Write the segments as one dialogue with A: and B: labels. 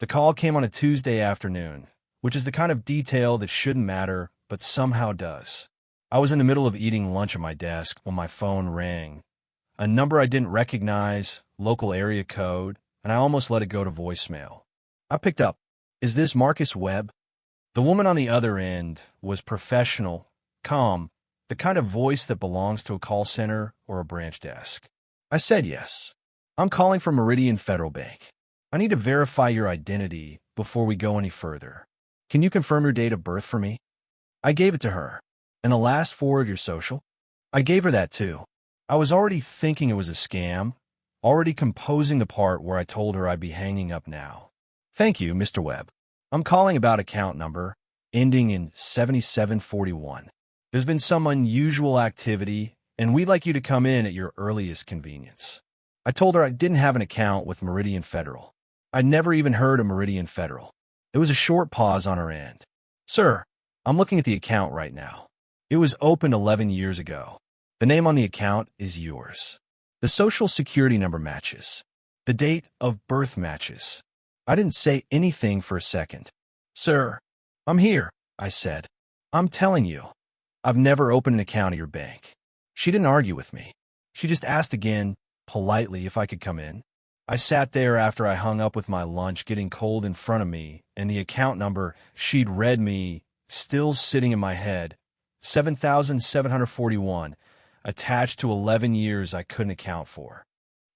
A: The call came on a Tuesday afternoon, which is the kind of detail that shouldn't matter, but somehow does. I was in the middle of eating lunch at my desk when my phone rang. A number I didn't recognize, local area code, and I almost let it go to voicemail. I picked up. "Is this Marcus Webb?" The woman on the other end was professional, calm, the kind of voice that belongs to a call center or a branch desk. I said yes. "I'm calling from Meridian Federal Bank. I need to verify your identity before we go any further. Can you confirm your date of birth for me?" I gave it to her. "And the last four of your social?" I gave her that too. I was already thinking it was a scam, already composing the part where I told her I'd be hanging up now. "Thank you, Mr. Webb. I'm calling about account number, ending in 7741. There's been some unusual activity, and we'd like you to come in at your earliest convenience." I told her I didn't have an account with Meridian Federal. I'd never even heard of Meridian Federal. There was a short pause on her end. "Sir, I'm looking at the account right now. It was opened 11 years ago. The name on the account is yours. The social security number matches. The date of birth matches." I didn't say anything for a second. "Sir, I'm here," I said. "I'm telling you, I've never opened an account at your bank." She didn't argue with me. She just asked again, politely, if I could come in. I sat there after I hung up with my lunch getting cold in front of me, and the account number she'd read me still sitting in my head, 7,741, attached to 11 years I couldn't account for.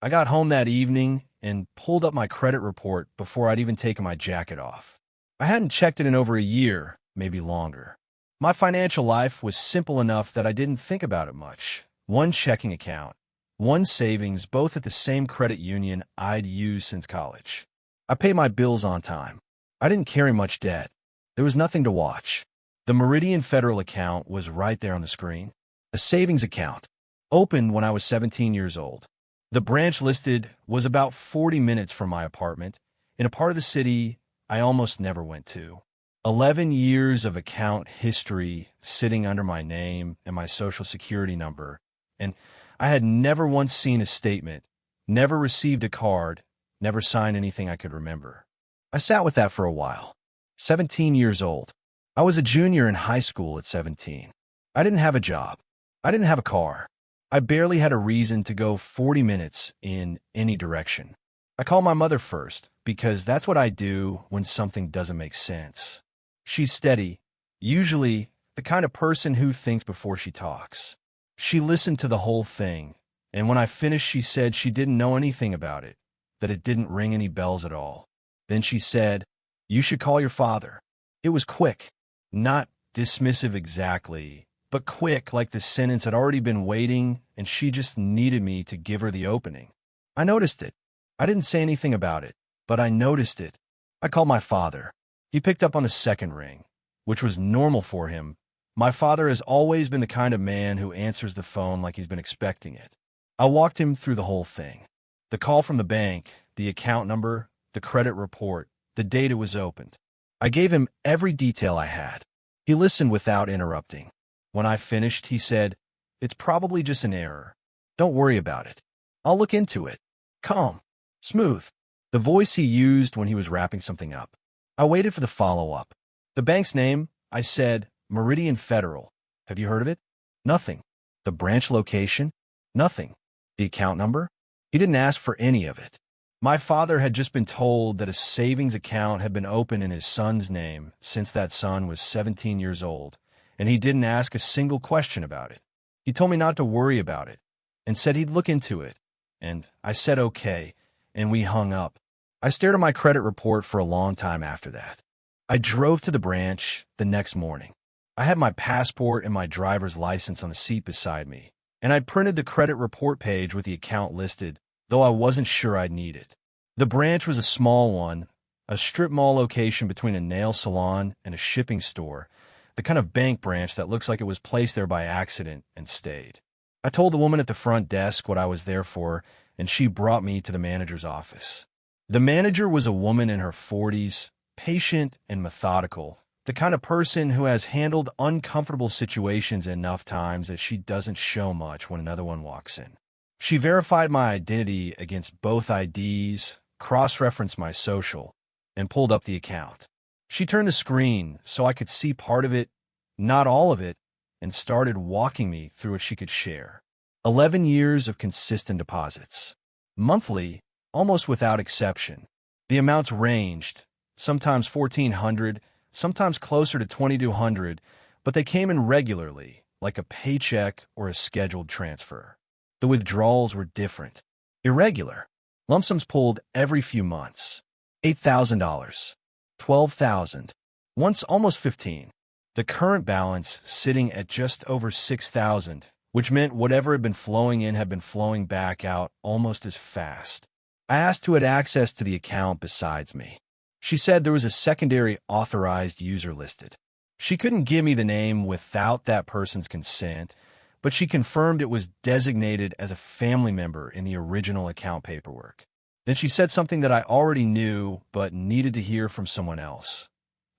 A: I got home that evening and pulled up my credit report before I'd even taken my jacket off. I hadn't checked it in over a year, maybe longer. My financial life was simple enough that I didn't think about it much. One checking account, one savings, both at the same credit union I'd used since college. I paid my bills on time. I didn't carry much debt. There was nothing to watch. The Meridian Federal account was right there on the screen. A savings account, opened when I was 17 years old. The branch listed was about 40 minutes from my apartment, in a part of the city I almost never went to. 11 years of account history sitting under my name and my social security number, and I had never once seen a statement, never received a card, never signed anything I could remember. I sat with that for a while. 17 years old. I was a junior in high school at 17. I didn't have a job. I didn't have a car. I barely had a reason to go 40 minutes in any direction. I called my mother first, because that's what I do when something doesn't make sense. She's steady, usually the kind of person who thinks before she talks. She listened to the whole thing, and when I finished, she said she didn't know anything about it, that it didn't ring any bells at all. Then she said, "You should call your father." It was quick, not dismissive exactly, but quick, like the sentence had already been waiting, and she just needed me to give her the opening. I noticed it. I didn't say anything about it, but I noticed it. I called my father. He picked up on the second ring, which was normal for him. My father has always been the kind of man who answers the phone like he's been expecting it. I walked him through the whole thing. The call from the bank, the account number, the credit report, the date it was opened. I gave him every detail I had. He listened without interrupting. When I finished, he said, "It's probably just an error. Don't worry about it. I'll look into it." Calm, smooth, the voice he used when he was wrapping something up. I waited for the follow-up. "The bank's name?" I said. "Meridian Federal. Have you heard of it?" "Nothing." "The branch location?" "Nothing." "The account number?" He didn't ask for any of it. My father had just been told that a savings account had been opened in his son's name since that son was 17 years old, and he didn't ask a single question about it. He told me not to worry about it and said he'd look into it, and I said okay, and we hung up. I stared at my credit report for a long time after that. I drove to the branch the next morning. I had my passport and my driver's license on the seat beside me, and I'd printed the credit report page with the account listed, though I wasn't sure I'd need it. The branch was a small one, a strip mall location between a nail salon and a shipping store, the kind of bank branch that looks like it was placed there by accident and stayed. I told the woman at the front desk what I was there for, and she brought me to the manager's office. The manager was a woman in her 40s, patient and methodical, the kind of person who has handled uncomfortable situations enough times that she doesn't show much when another one walks in. She verified my identity against both IDs, cross-referenced my social, and pulled up the account. She turned the screen so I could see part of it, not all of it, and started walking me through what she could share. 11 years of consistent deposits. Monthly, almost without exception. The amounts ranged, sometimes $1,400, sometimes closer to $2,200, but they came in regularly, like a paycheck or a scheduled transfer. The withdrawals were different. Irregular. Lump sums pulled every few months. $8,000, $12,000, once almost $15,000. The current balance sitting at just over $6,000, which meant whatever had been flowing in had been flowing back out almost as fast. I asked who had access to the account besides me. She said there was a secondary authorized user listed. She couldn't give me the name without that person's consent, but she confirmed it was designated as a family member in the original account paperwork. Then she said something that I already knew but needed to hear from someone else.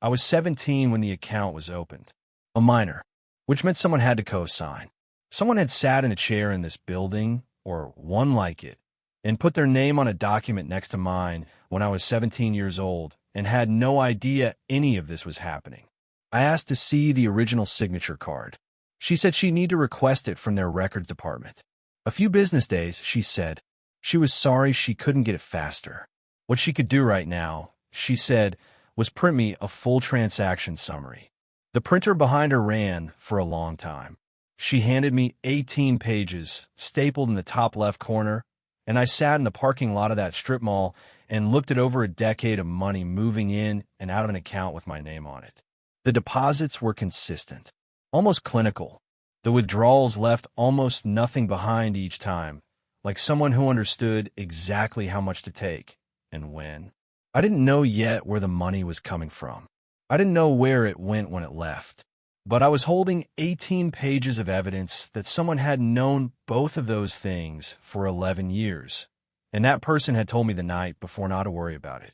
A: I was 17 when the account was opened. A minor, which meant someone had to co-sign. Someone had sat in a chair in this building, or one like it, and put their name on a document next to mine when I was 17 years old and had no idea any of this was happening. I asked to see the original signature card. She said she'd need to request it from their records department. A few business days, she said. She was sorry she couldn't get it faster. What she could do right now, she said, was print me a full transaction summary. The printer behind her ran for a long time. She handed me 18 pages, stapled in the top left corner, and I sat in the parking lot of that strip mall and looked at over a decade of money moving in and out of an account with my name on it. The deposits were consistent, almost clinical. The withdrawals left almost nothing behind each time, like someone who understood exactly how much to take and when. I didn't know yet where the money was coming from. I didn't know where it went when it left. But I was holding 18 pages of evidence that someone had known both of those things for 11 years, and that person had told me the night before not to worry about it.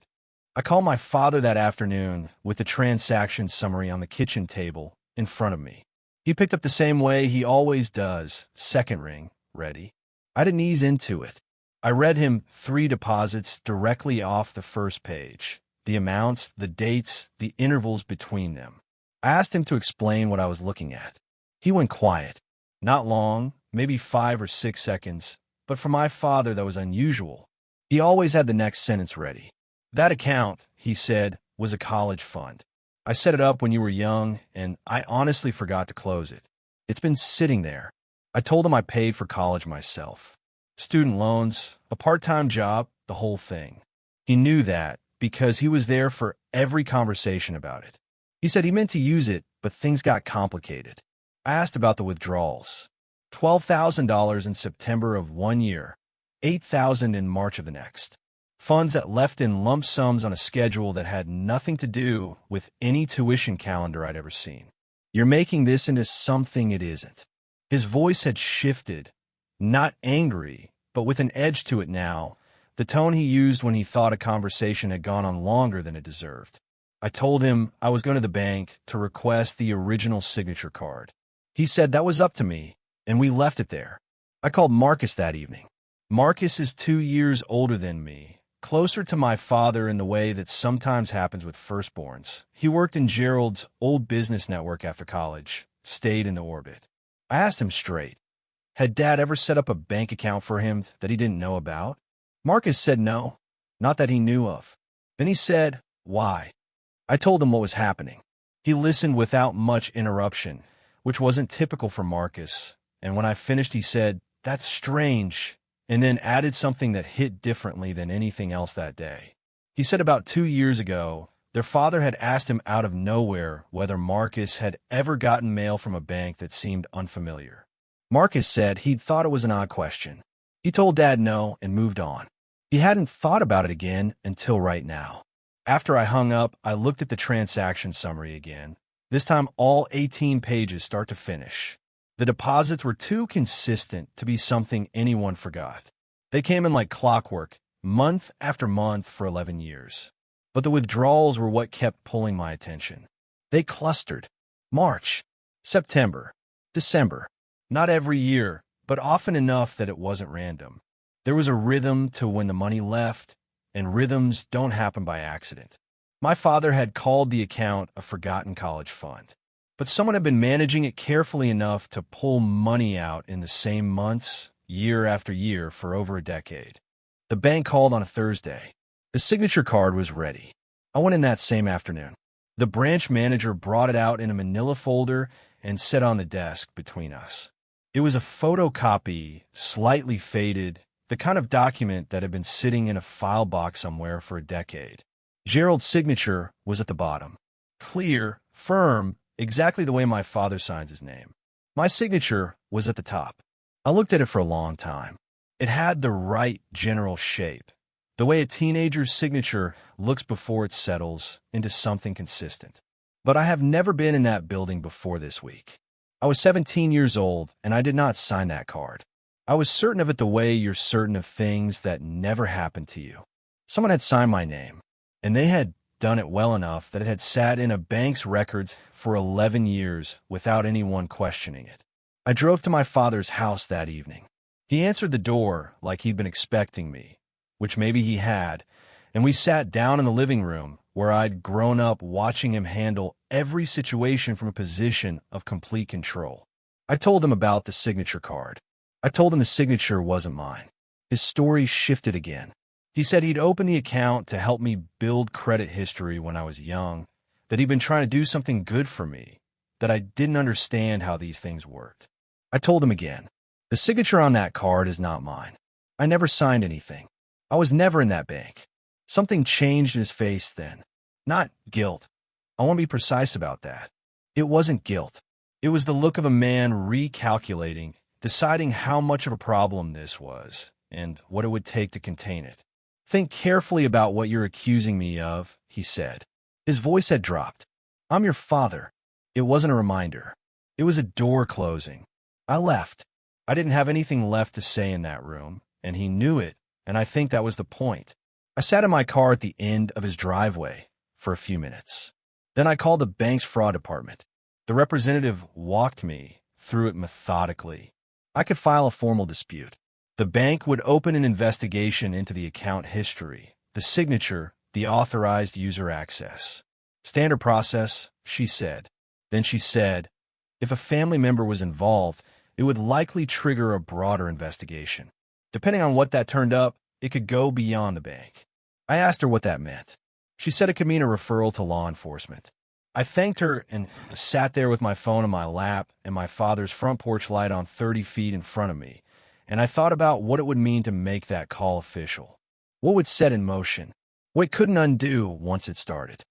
A: I called my father that afternoon with the transaction summary on the kitchen table in front of me. He picked up the same way he always does, second ring, ready. I didn't ease into it. I read him 3 deposits directly off the first page, the amounts, the dates, the intervals between them. I asked him to explain what I was looking at. He went quiet. Not long, maybe 5 or 6 seconds, but for my father that was unusual. He always had the next sentence ready. That account, he said, was a college fund. I set it up when you were young, and I honestly forgot to close it. It's been sitting there. I told him I paid for college myself. Student loans, a part-time job, the whole thing. He knew that because he was there for every conversation about it. He said he meant to use it, but things got complicated. I asked about the withdrawals. $12,000 in September of one year, $8,000 in March of the next. Funds that left in lump sums on a schedule that had nothing to do with any tuition calendar I'd ever seen. You're making this into something it isn't. His voice had shifted, not angry, but with an edge to it now, the tone he used when he thought a conversation had gone on longer than it deserved. I told him I was going to the bank to request the original signature card. He said that was up to me, and we left it there. I called Marcus that evening. Marcus is 2 years older than me, closer to my father in the way that sometimes happens with firstborns. He worked in Gerald's old business network after college, stayed in the orbit. I asked him straight. Had Dad ever set up a bank account for him that he didn't know about? Marcus said no, not that he knew of. Then he said, why? I told him what was happening. He listened without much interruption, which wasn't typical for Marcus, and when I finished he said, that's strange, and then added something that hit differently than anything else that day. He said about 2 years ago, their father had asked him out of nowhere whether Marcus had ever gotten mail from a bank that seemed unfamiliar. Marcus said he'd thought it was an odd question. He told Dad no and moved on. He hadn't thought about it again until right now. After I hung up, I looked at the transaction summary again, this time all 18 pages start to finish. The deposits were too consistent to be something anyone forgot. They came in like clockwork, month after month for 11 years. But the withdrawals were what kept pulling my attention. They clustered. March, September, December. Not every year, but often enough that it wasn't random. There was a rhythm to when the money left, and rhythms don't happen by accident. My father had called the account a forgotten college fund, but someone had been managing it carefully enough to pull money out in the same months, year after year, for over a decade. The bank called on a Thursday. The signature card was ready. I went in that same afternoon. The branch manager brought it out in a manila folder and set on the desk between us. It was a photocopy, slightly faded, the kind of document that had been sitting in a file box somewhere for a decade. Gerald's signature was at the bottom. Clear, firm, exactly the way my father signs his name. My signature was at the top. I looked at it for a long time. It had the right general shape, the way a teenager's signature looks before it settles into something consistent. But I have never been in that building before this week. I was 17 years old, and I did not sign that card. I was certain of it the way you're certain of things that never happened to you. Someone had signed my name, and they had done it well enough that it had sat in a bank's records for 11 years without anyone questioning it. I drove to my father's house that evening. He answered the door like he'd been expecting me, which maybe he had, and we sat down in the living room where I'd grown up watching him handle every situation from a position of complete control. I told him about the signature card. I told him the signature wasn't mine. His story shifted again. He said he'd opened the account to help me build credit history when I was young, that he'd been trying to do something good for me, that I didn't understand how these things worked. I told him again, the signature on that card is not mine. I never signed anything. I was never in that bank. Something changed in his face then. Not guilt. I want to be precise about that. It wasn't guilt. It was the look of a man recalculating, deciding how much of a problem this was, and what it would take to contain it. Think carefully about what you're accusing me of, he said. His voice had dropped. I'm your father. It wasn't a reminder. It was a door closing. I left. I didn't have anything left to say in that room, and he knew it, and I think that was the point. I sat in my car at the end of his driveway for a few minutes. Then I called the bank's fraud department. The representative walked me through it methodically. I could file a formal dispute. The bank would open an investigation into the account history, the signature, the authorized user access. Standard process, she said. Then she said, if a family member was involved, it would likely trigger a broader investigation. Depending on what that turned up, it could go beyond the bank. I asked her what that meant. She said it could mean a referral to law enforcement. I thanked her and sat there with my phone in my lap and my father's front porch light on 30 feet in front of me, and I thought about what it would mean to make that call official. What would set in motion? What couldn't undo once it started?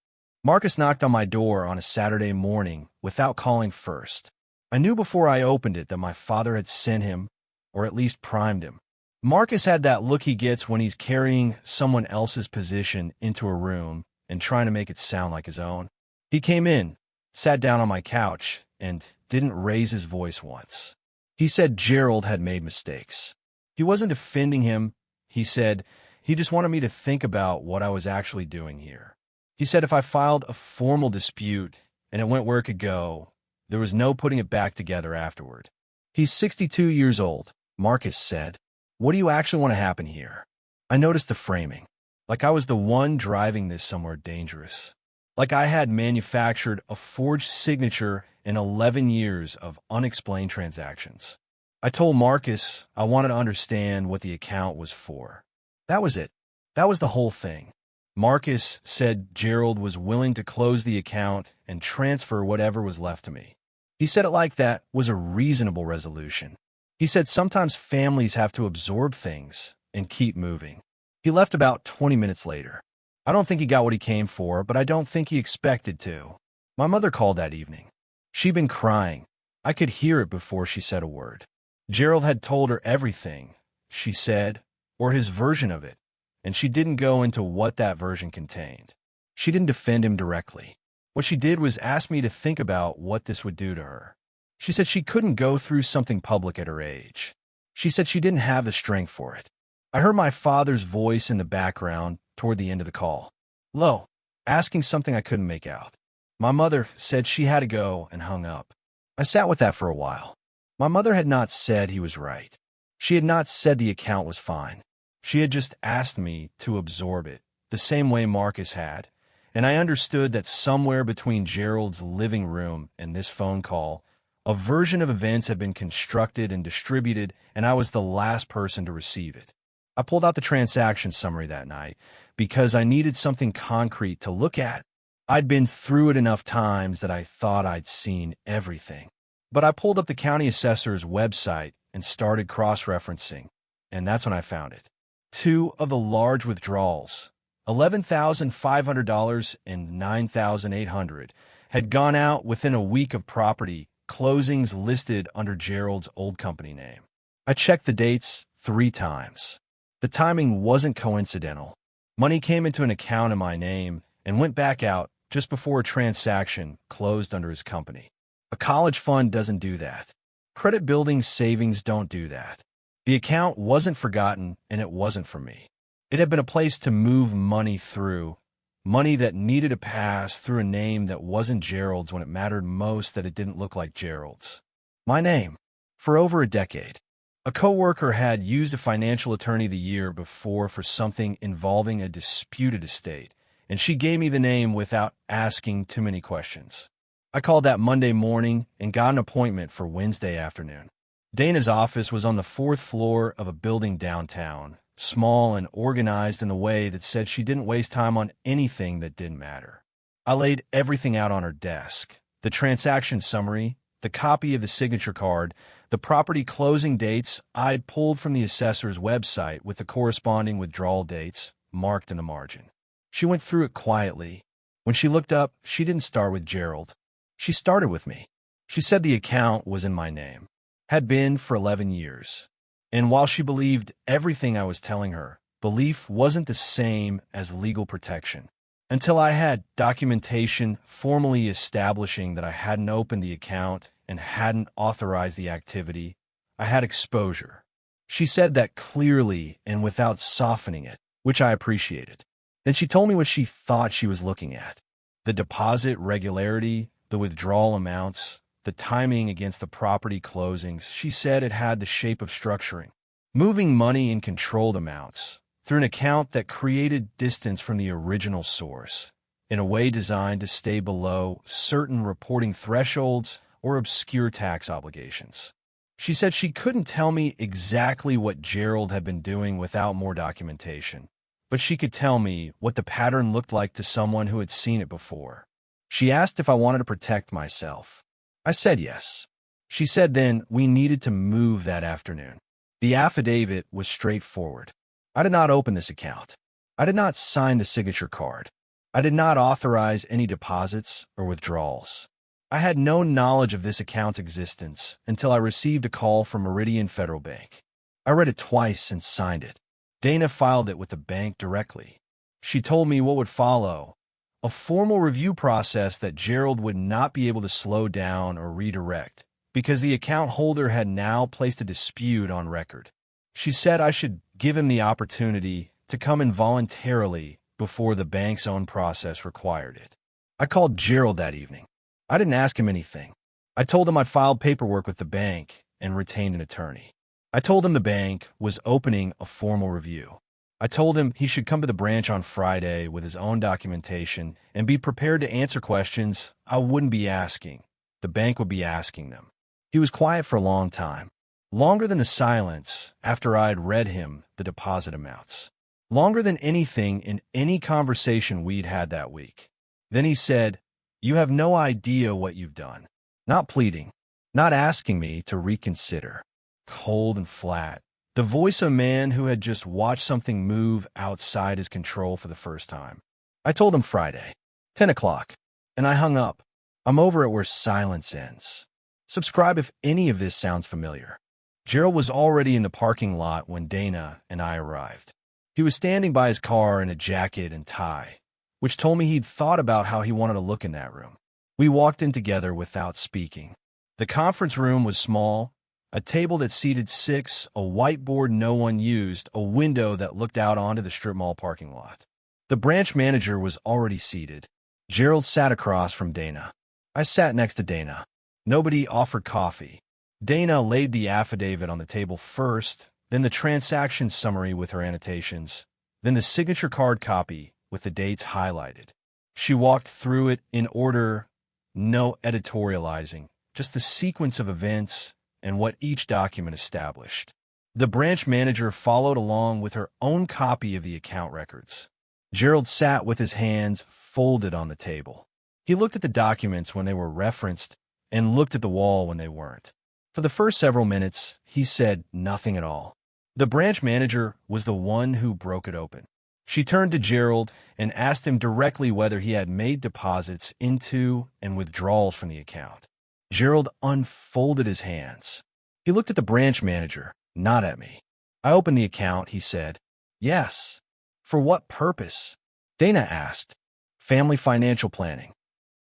A: Marcus knocked on my door on a Saturday morning without calling first. I knew before I opened it that my father had sent him, or at least primed him. Marcus had that look he gets when he's carrying someone else's position into a room and trying to make it sound like his own. He came in, sat down on my couch, and didn't raise his voice once. He said Gerald had made mistakes. He wasn't defending him. He said he just wanted me to think about what I was actually doing here. He said if I filed a formal dispute and it went where it could go, there was no putting it back together afterward. He's 62 years old, Marcus said. What do you actually want to happen here? I noticed the framing. Like I was the one driving this somewhere dangerous. Like I had manufactured a forged signature in 11 years of unexplained transactions. I told Marcus I wanted to understand what the account was for. That was it. That was the whole thing. Marcus said Gerald was willing to close the account and transfer whatever was left to me. He said it like that was a reasonable resolution. He said sometimes families have to absorb things and keep moving. He left about 20 minutes later. I don't think he got what he came for, but I don't think he expected to. My mother called that evening. She'd been crying. I could hear it before she said a word. Gerald had told her everything, she said, or his version of it, and she didn't go into what that version contained. She didn't defend him directly. What she did was ask me to think about what this would do to her. She said she couldn't go through something public at her age. She said she didn't have the strength for it. I heard my father's voice in the background toward the end of the call. Low, asking something I couldn't make out. My mother said she had to go and hung up. I sat with that for a while. My mother had not said he was right. She had not said the account was fine. She had just asked me to absorb it, the same way Marcus had, and I understood that somewhere between Gerald's living room and this phone call, a version of events had been constructed and distributed, and I was the last person to receive it. I pulled out the transaction summary that night because I needed something concrete to look at. I'd been through it enough times that I thought I'd seen everything. But I pulled up the county assessor's website and started cross-referencing, and that's when I found it. Two of the large withdrawals, $11,500 and $9,800, had gone out within a week of property closings listed under Gerald's old company name. I checked the dates 3 times. The timing wasn't coincidental. Money came into an account in my name and went back out just before a transaction closed under his company. A college fund doesn't do that. Credit building savings don't do that. The account wasn't forgotten, and it wasn't for me. It had been a place to move money through, money that needed to pass through a name that wasn't Gerald's when it mattered most that it didn't look like Gerald's. My name. For over a decade. A coworker had used a financial attorney the year before for something involving a disputed estate, and she gave me the name without asking too many questions. I called that Monday morning and got an appointment for Wednesday afternoon. Dana's office was on the 4th floor of a building downtown, small and organized in a way that said she didn't waste time on anything that didn't matter. I laid everything out on her desk: the transaction summary, the copy of the signature card, the property closing dates I'd pulled from the assessor's website with the corresponding withdrawal dates marked in the margin. She went through it quietly. When she looked up, she didn't start with Gerald. She started with me. She said the account was in my name, had been for 11 years. And while she believed everything I was telling her, belief wasn't the same as legal protection. Until I had documentation formally establishing that I hadn't opened the account and hadn't authorized the activity, I had exposure. She said that clearly and without softening it, which I appreciated. Then she told me what she thought she was looking at: the deposit regularity, the withdrawal amounts, the timing against the property closings. She said it had the shape of structuring, moving money in controlled amounts through an account that created distance from the original source, in a way designed to stay below certain reporting thresholds or obscure tax obligations. She said she couldn't tell me exactly what Gerald had been doing without more documentation, but she could tell me what the pattern looked like to someone who had seen it before. She asked if I wanted to protect myself. I said yes. She said then we needed to move that afternoon. The affidavit was straightforward. I did not open this account. I did not sign the signature card. I did not authorize any deposits or withdrawals. I had no knowledge of this account's existence until I received a call from Meridian Federal Bank. I read it twice and signed it. Dana filed it with the bank directly. She told me what would follow: a formal review process that Gerald would not be able to slow down or redirect because the account holder had now placed a dispute on record. She said I should give him the opportunity to come in voluntarily before the bank's own process required it. I called Gerald that evening. I didn't ask him anything. I told him I'd filed paperwork with the bank and retained an attorney. I told him the bank was opening a formal review. I told him he should come to the branch on Friday with his own documentation and be prepared to answer questions I wouldn't be asking. The bank would be asking them. He was quiet for a long time, longer than the silence after I had read him the deposit amounts, longer than anything in any conversation we'd had that week. Then he said, "You have no idea what you've done." Not pleading, not asking me to reconsider. Cold and flat. The voice of a man who had just watched something move outside his control for the first time. I told him Friday, 10 o'clock, and I hung up. I'm over at where silence ends. Subscribe if any of this sounds familiar. Gerald was already in the parking lot when Dana and I arrived. He was standing by his car in a jacket and tie, which told me he'd thought about how he wanted to look in that room. We walked in together without speaking. The conference room was small, a table that seated 6, a whiteboard no one used, a window that looked out onto the strip mall parking lot. The branch manager was already seated. Gerald sat across from Dana. I sat next to Dana. Nobody offered coffee. Dana laid the affidavit on the table first, then the transaction summary with her annotations, then the signature card copy with the dates highlighted. She walked through it in order, no editorializing, just the sequence of events and what each document established. The branch manager followed along with her own copy of the account records. Gerald sat with his hands folded on the table. He looked at the documents when they were referenced and looked at the wall when they weren't. For the first several minutes, he said nothing at all. The branch manager was the one who broke it open. She turned to Gerald and asked him directly whether he had made deposits into and withdrawals from the account. Gerald unfolded his hands. He looked at the branch manager, not at me. I opened the account, he said. Yes. For what purpose? Dana asked. Family financial planning.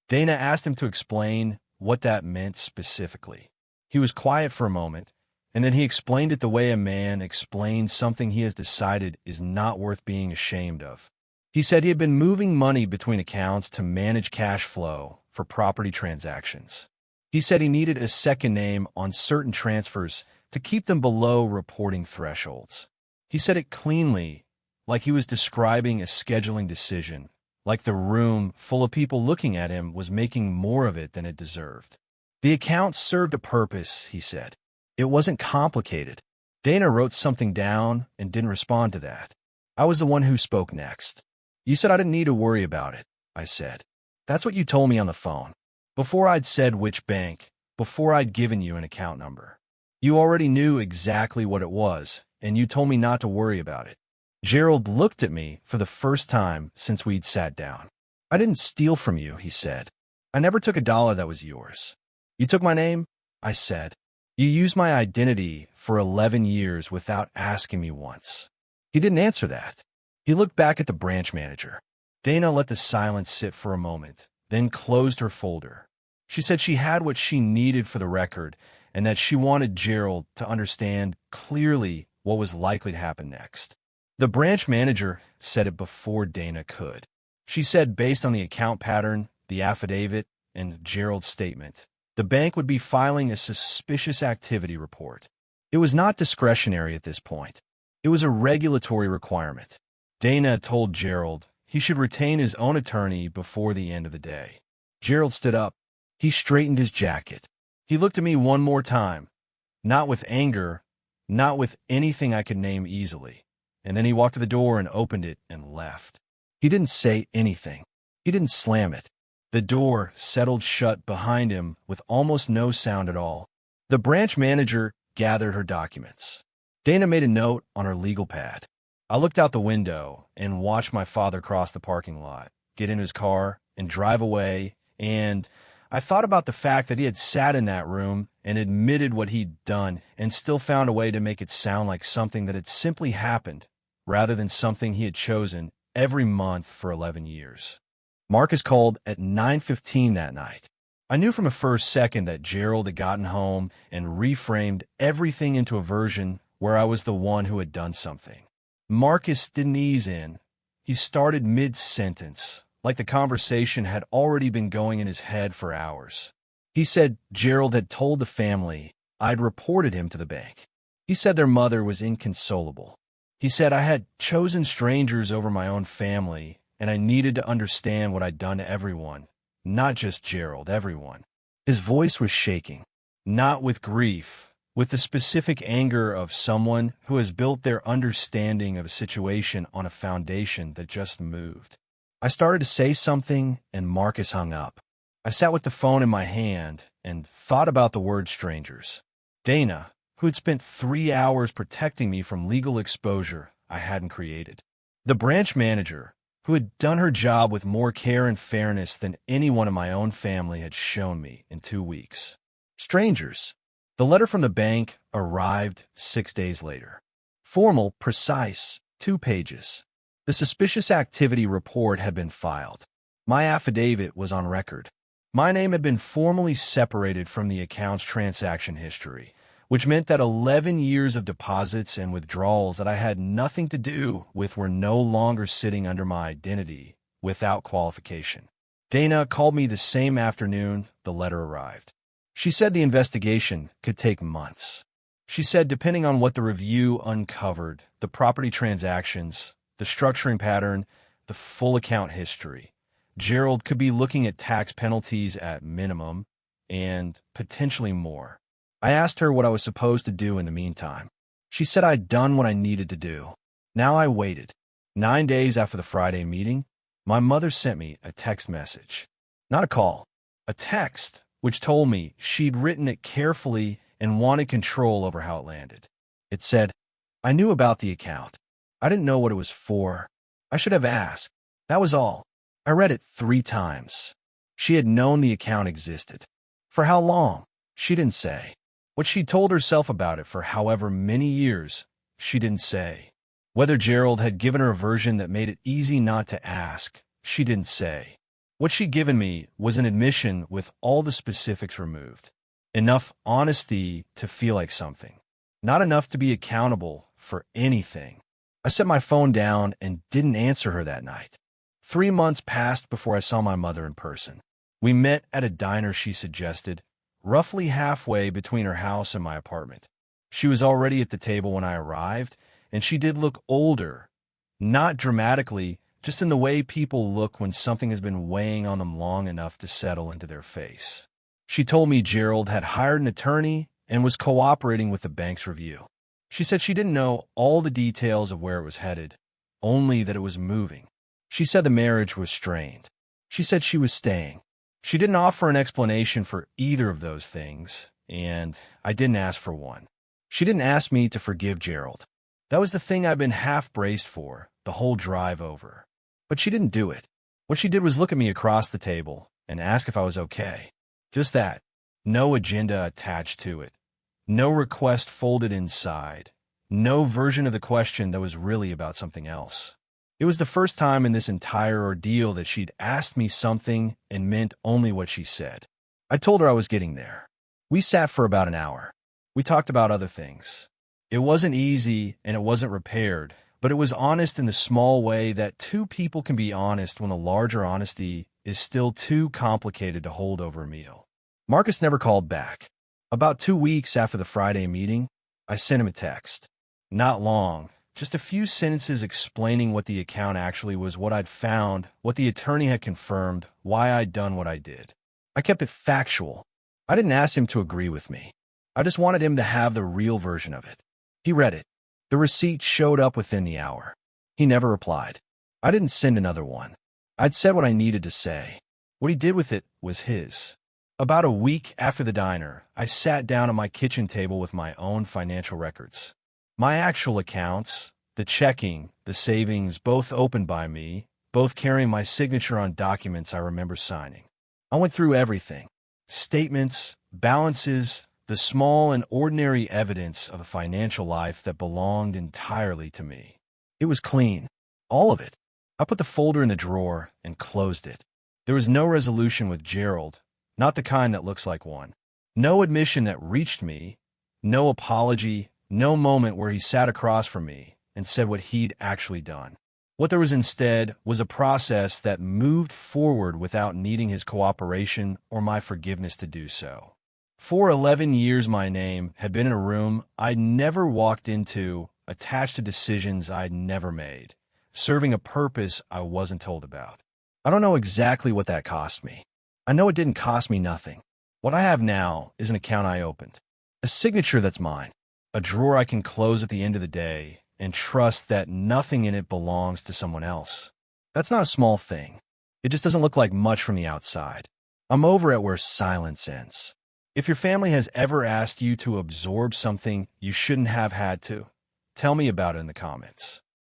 A: Dana asked him to explain what that meant specifically. He was quiet for a moment, and then he explained it the way a man explains something he has decided is not worth being ashamed of. He said he had been moving money between accounts to manage cash flow for property transactions. He said he needed a second name on certain transfers to keep them below reporting thresholds. He said it cleanly, like he was describing a scheduling decision, like the room full of people looking at him was making more of it than it deserved. The account served a purpose, he said. It wasn't complicated. Dana wrote something down and didn't respond to that. I was the one who spoke next. You said I didn't need to worry about it, I said. That's what you told me on the phone. Before I'd said which bank, before I'd given you an account number. You already knew exactly what it was, and you told me not to worry about it. Gerald looked at me for the first time since we'd sat down. I didn't steal from you, he said. I never took $1 that was yours. You took my name? I said. You used my identity for 11 years without asking me once. He didn't answer that. He looked back at the branch manager. Dana let the silence sit for a moment, then closed her folder. She said she had what she needed for the record and that she wanted Gerald to understand clearly what was likely to happen next. The branch manager said it before Dana could. She said based on the account pattern, the affidavit, and Gerald's statement, the bank would be filing a suspicious activity report. It was not discretionary at this point. It was a regulatory requirement. Dana told Gerald he should retain his own attorney before the end of the day. Gerald stood up. He straightened his jacket. He looked at me one more time, not with anger, not with anything I could name easily. And then he walked to the door and opened it and left. He didn't say anything. He didn't slam it. The door settled shut behind him with almost no sound at all. The branch manager gathered her documents. Dana made a note on her legal pad. I looked out the window and watched my father cross the parking lot, get in his car, and drive away, and I thought about the fact that he had sat in that room and admitted what he'd done and still found a way to make it sound like something that had simply happened rather than something he had chosen every month for 11 years. Marcus called at 9:15 that night. I knew from a first second that Gerald had gotten home and reframed everything into a version where I was the one who had done something. Marcus didn't ease in. He started mid-sentence, like the conversation had already been going in his head for hours. He said Gerald had told the family I'd reported him to the bank. He said their mother was inconsolable. He said I had chosen strangers over my own family, and I needed to understand what I'd done to everyone, not just Gerald, everyone. His voice was shaking, not with grief, with the specific anger of someone who has built their understanding of a situation on a foundation that just moved. I started to say something, and Marcus hung up. I sat with the phone in my hand and thought about the word strangers. Dana, who had spent 3 hours protecting me from legal exposure I hadn't created. The branch manager, who had done her job with more care and fairness than anyone in my own family had shown me in 2 weeks. Strangers. The letter from the bank arrived 6 days later. Formal, precise, 2 pages. The suspicious activity report had been filed. My affidavit was on record. My name had been formally separated from the account's transaction history, which meant that 11 years of deposits and withdrawals that I had nothing to do with were no longer sitting under my identity without qualification. Dana called me the same afternoon the letter arrived. She said the investigation could take months. She said depending on what the review uncovered, the property transactions, the structuring pattern, the full account history, Gerald could be looking at tax penalties at minimum and potentially more. I asked her what I was supposed to do in the meantime. She said I'd done what I needed to do. Now I waited. 9 days after the Friday meeting, my mother sent me a text message. Not a call, a text, which told me she'd written it carefully and wanted control over how it landed. It said, "I knew about the account. I didn't know what it was for. I should have asked. That was all." I read it 3 times. She had known the account existed. For how long? She didn't say. What she told herself about it for however many years, she didn't say. Whether Gerald had given her a version that made it easy not to ask, she didn't say. What she'd given me was an admission with all the specifics removed. Enough honesty to feel like something. Not enough to be accountable for anything. I set my phone down and didn't answer her that night. 3 months passed before I saw my mother in person. We met at a diner she suggested, roughly halfway between her house and my apartment. She was already at the table when I arrived, and she did look older. Not dramatically, just in the way people look when something has been weighing on them long enough to settle into their face. She told me Gerald had hired an attorney and was cooperating with the bank's review. She said she didn't know all the details of where it was headed, only that it was moving. She said the marriage was strained. She said she was staying. She didn't offer an explanation for either of those things, and I didn't ask for one. She didn't ask me to forgive Gerald. That was the thing I'd been half braced for, the whole drive over. But she didn't do it. What she did was look at me across the table and ask if I was okay. Just that. No agenda attached to it. No request folded inside. No version of the question that was really about something else. It was the first time in this entire ordeal that she'd asked me something and meant only what she said. I told her I was getting there. We sat for about an hour. We talked about other things. It wasn't easy and it wasn't repaired, but it was honest in the small way that 2 people can be honest when the larger honesty is still too complicated to hold over a meal. Marcus never called back. About 2 weeks after the Friday meeting, I sent him a text. Not long. Just a few sentences explaining what the account actually was, what I'd found, what the attorney had confirmed, why I'd done what I did. I kept it factual. I didn't ask him to agree with me. I just wanted him to have the real version of it. He read it. The receipt showed up within the hour. He never replied. I didn't send another one. I'd said what I needed to say. What he did with it was his. About a week after the diner, I sat down at my kitchen table with my own financial records. My actual accounts, the checking, the savings, both opened by me, both carrying my signature on documents I remember signing. I went through everything. Statements, balances, the small and ordinary evidence of a financial life that belonged entirely to me. It was clean. All of it. I put the folder in the drawer and closed it. There was no resolution with Gerald, not the kind that looks like one. No admission that reached me, no apology, no moment where he sat across from me and said what he'd actually done. What there was instead was a process that moved forward without needing his cooperation or my forgiveness to do so. For 11 years, my name had been in a room I'd never walked into, attached to decisions I'd never made, serving a purpose I wasn't told about. I don't know exactly what that cost me. I know it didn't cost me nothing. What I have now is an account I opened, a signature that's mine, a drawer I can close at the end of the day and trust that nothing in it belongs to someone else. That's not a small thing. It just doesn't look like much from the outside. I'm over at where silence ends. If your family has ever asked you to absorb something you shouldn't have had to, tell me about it in the comments.